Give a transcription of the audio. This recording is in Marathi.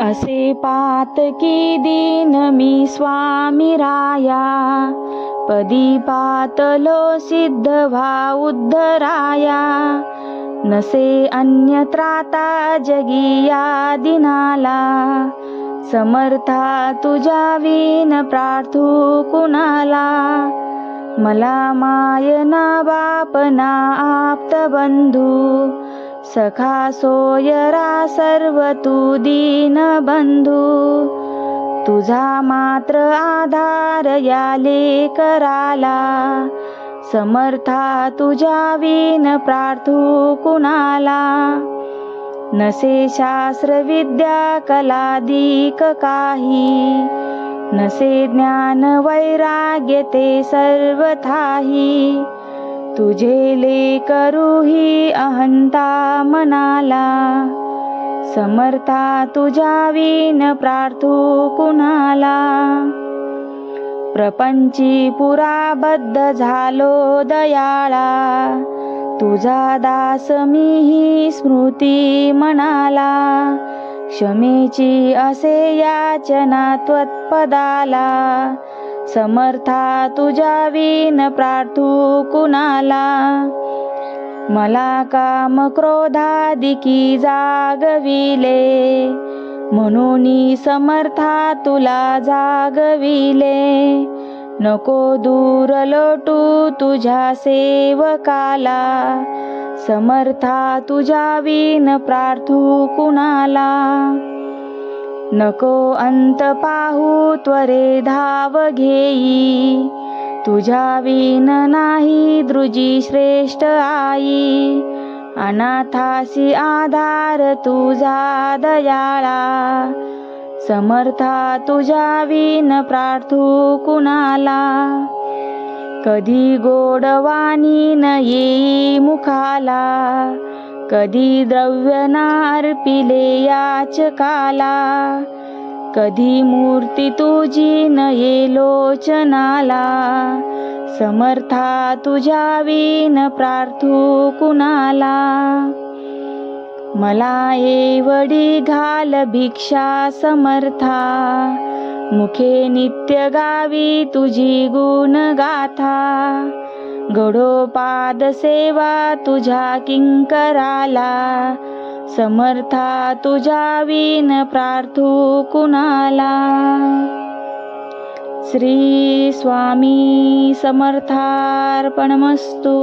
असे पातकी दीन मी स्वामी राया, पदी पातलो सिद्ध व्हा उद्धराया. नसे अन्य त्राता जगी या दिनाला, समर्था तुझ्या विन प्रार्थू कुणाला. मला मायना बापना आप्त बंधू, सखा सोयरा सर्व तू दीन बंधू. तुझा मात्र आधार याले कराला, समर्था तुझ्या विन प्रार्थू कुणाला. नसे शास्त्र विद्या कलादिक काही, नसे ज्ञान वैराग्य ते सर्वथाही. तुझे लेकरू ही अहंता मनाला, समर्था तुझ्या विन प्रार्थू कुणाला. प्रपंची पुराबद्ध झालो दयाळा, तुझा दास मीही स्मृती मनाला. क्षमेची असे याचना त्वत्पदाला, समर्था तुझ्या विन प्रार्थू कुणाला. मला काम क्रोधादिकी जागविले, म्हणून समर्था तुला जागविले. नको दूर लोटू तुझ्या सेवकाला, समर्था तुझ्या विन प्रार्थू कुणाला. नको अंत पाहू त्वरे धाव घेई, तुझ्या विन नाही दृजी श्रेष्ठ आई. अनाथासी आधार तुझा दयाळा, समर्था तुझ्या विन प्रार्थू कुणाला. कधी गोडवाणी न येई मुखाला, कधी द्रव्य ना अर्पिले याचकाला. कधी मूर्ती तुझी न ये लोचनाला, समर्था तुझ्या विन प्रार्थू कुणाला. मला एवढी घाल भिक्षा समर्था, मुखे नित्य गावी तुझी गुण गाथा. गडोपाद सेवा तुझ्या किंकराला, समर्था तुझ्या विन प्रार्थू कुणाला. श्री स्वामी समर्थार्पणमस्तु.